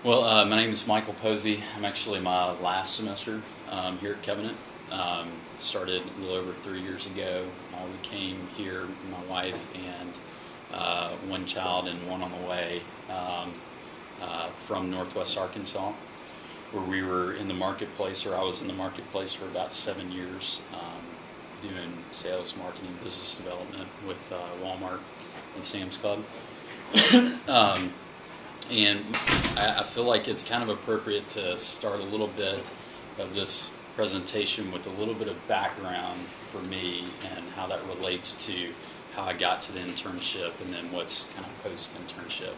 My name is Michael Posey. I'm actually my last semester here at Covenant. Started a little over 3 years ago. We came here, my wife and one child and one on the way from Northwest Arkansas, where we were in the marketplace, or I was in the marketplace for about 7 years, doing sales, marketing, business development with Walmart and Sam's Club. And I feel like it's kind of appropriate to start a little bit of this presentation with a little bit of background for me and how that relates to how I got to the internship and then what's kind of post-internship.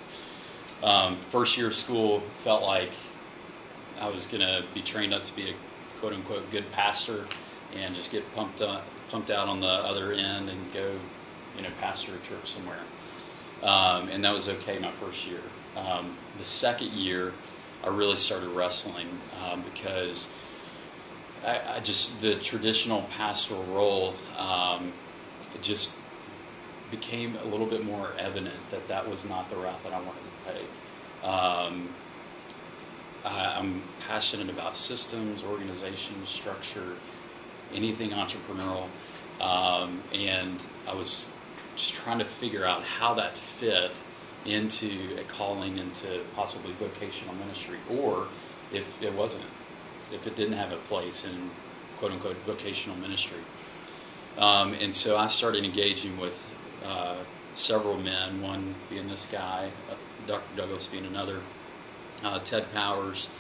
First year of school felt like I was going to be trained up to be a quote-unquote good pastor and just get pumped out on the other end and go, pastor a church somewhere. And that was okay my first year. The second year, I really started wrestling because I just the traditional pastoral role it just became a little bit more evident that was not the route that I wanted to take. I'm passionate about systems, organization, structure, anything entrepreneurial, and I was just trying to figure out how that fit into a calling into possibly vocational ministry, or if it didn't have a place in quote-unquote vocational ministry. And so I started engaging with several men, one being this guy, Dr. Douglas being another, Ted Powers,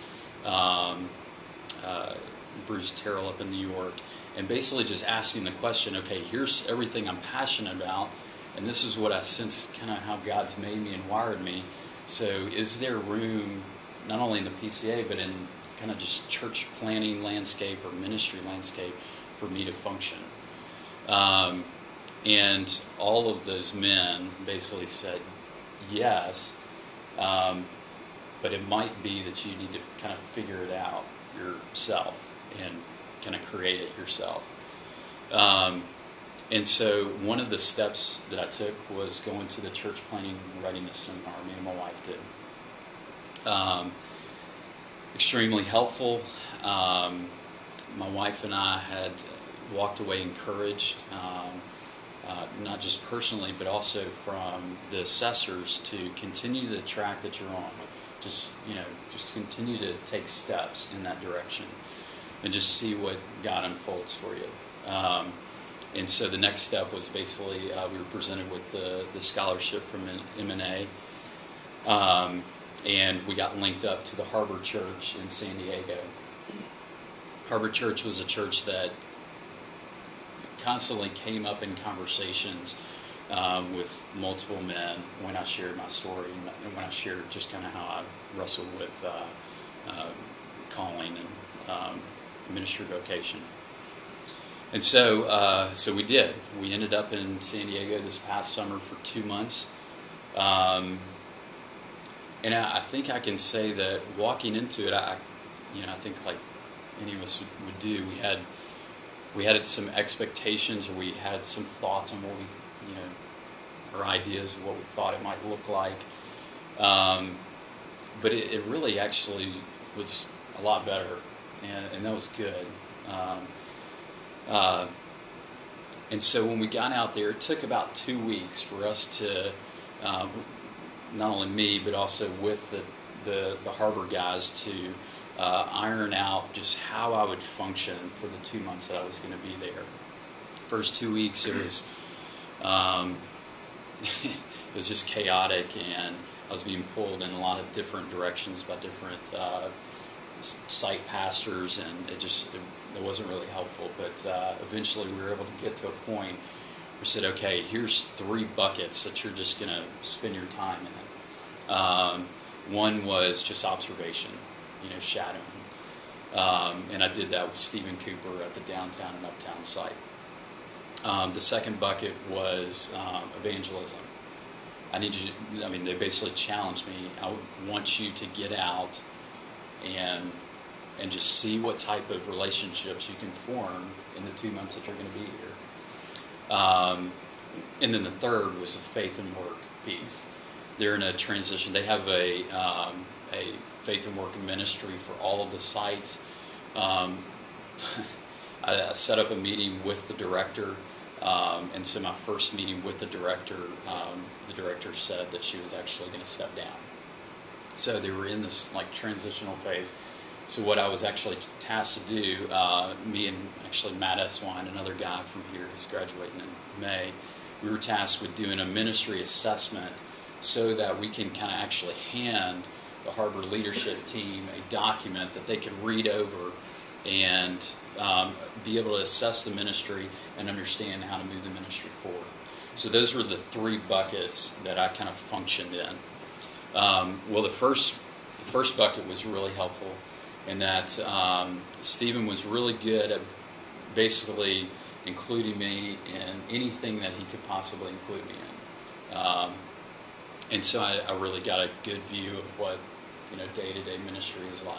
Bruce Terrell up in New York, and basically just asking the question, okay, here's everything I'm passionate about, and this is what I sense kind of how God's made me and wired me. So is there room, not only in the PCA, but in kind of just church planning landscape or ministry landscape for me to function? And all of those men basically said yes, but it might be that you need to kind of figure it out yourself and kind of create it yourself. And so one of the steps that I took was going to the church planning readiness seminar. Me and my wife did. Extremely helpful. My wife and I had walked away encouraged, not just personally, but also from the assessors, to continue the track that you're on. Just continue to take steps in that direction and just see what God unfolds for you. And so the next step was basically we were presented with the scholarship from M&A, and we got linked up to the Harbor Church in San Diego. Harbor Church was a church that constantly came up in conversations with multiple men when I shared my story and when I shared just kind of how I wrestled with calling and ministry vocation. And so we did. We ended up in San Diego this past summer for 2 months. And I think I can say that walking into it, I think like any of us would do, we had some expectations, or we had some thoughts on what we, or ideas of what we thought it might look like. But it really actually was a lot better, and that was good. And so when we got out there, it took about 2 weeks for us to, not only me, but also with the Harbor guys, to iron out just how I would function for the 2 months that I was going to be there. First 2 weeks, it was it was just chaotic, and I was being pulled in a lot of different directions by different site pastors, and it wasn't really helpful. But eventually we were able to get to a point where we said, okay, here's 3 buckets that you're just going to spend your time in. One was just observation, shadowing. And I did that with Stephen Cooper at the downtown and uptown site. The second bucket was evangelism. They basically challenged me. I want you to get out and just see what type of relationships you can form in the 2 months that you're going to be here. And then the third was the faith and work piece. They're in a transition. They have a Faith and Work Ministry for all of the sites. I set up a meeting with the director, and so my first meeting with the director said that she was actually going to step down. So they were in this like transitional phase. So what I was actually tasked to do, me and actually Matt Eswine, another guy from here who's graduating in May, we were tasked with doing a ministry assessment so that we can kind of actually hand the Harbor leadership team a document that they could read over and be able to assess the ministry and understand how to move the ministry forward. So those were the three buckets that I kind of functioned in. Well, the first bucket was really helpful in that Stephen was really good at basically including me in anything that he could possibly include me in. And so I really got a good view of what day-to-day ministry is like.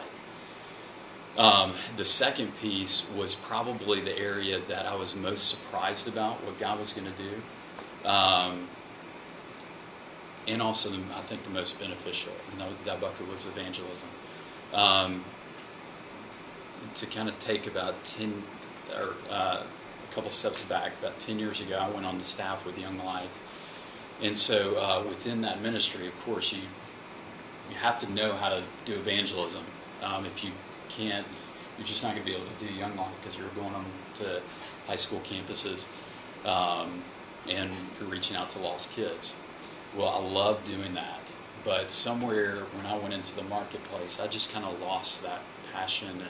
The second piece was probably the area that I was most surprised about what God was going to do, and also I think the most beneficial. That bucket was evangelism. To kind of take about a couple steps back, about 10 years ago, I went on the staff with Young Life, and so within that ministry, of course, you have to know how to do evangelism. If you can't, you're just not going to be able to do Young Life because you're going on to high school campuses and you're reaching out to lost kids. Well, I love doing that, but somewhere when I went into the marketplace, I just kind of lost that passion and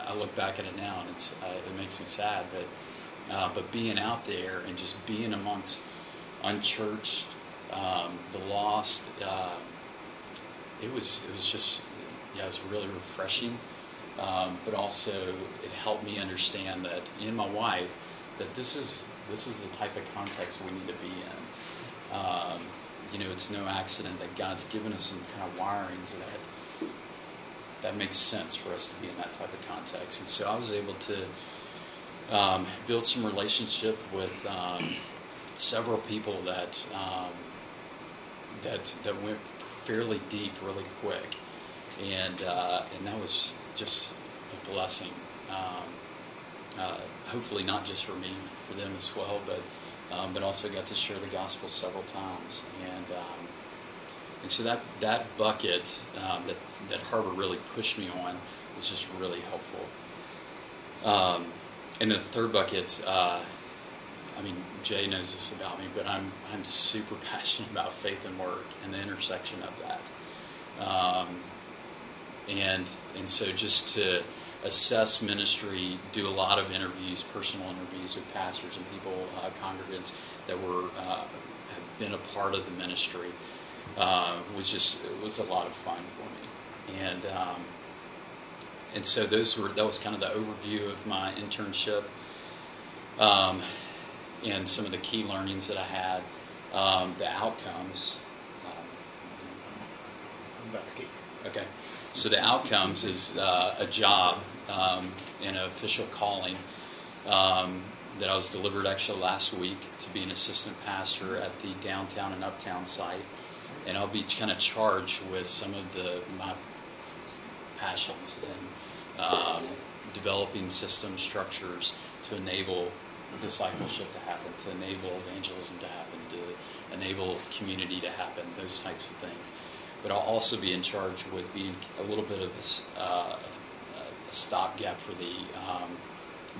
I look back at it now and it makes me sad, but being out there and just being amongst unchurched, the lost, it was really refreshing, but also it helped me understand that in my wife that this is the type of context we need to be in. It's no accident that God's given us some kind of wirings that makes sense for us to be in that type of context. And so I was able to build some relationship with several people that went fairly deep really quick, and that was just a blessing. Hopefully not just for me, for them as well, but also got to share the gospel several times, and so that bucket that Harbor really pushed me on was just really helpful. And the third bucket, Jay knows this about me, but I'm super passionate about faith and work and the intersection of that. And so just to assess ministry, do a lot of interviews, personal interviews with pastors and people, congregants that have been a part of the ministry, was a lot of fun for me. And so that was kind of the overview of my internship, and some of the key learnings that I had, the outcomes. I'm about to keep. Okay. So the outcomes is a job and an official calling that I was delivered actually last week to be an assistant pastor at the downtown and uptown site, and I'll be kind of charged with some of my passions and developing system structures to enable discipleship to happen, to enable evangelism to happen, to enable community to happen, those types of things. But I'll also be in charge with being a little bit of a stopgap for the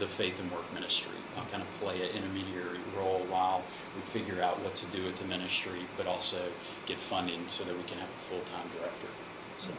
faith and work ministry. I'll kind of play an intermediary role while we figure out what to do with the ministry, but also get funding so that we can have a full-time director. So.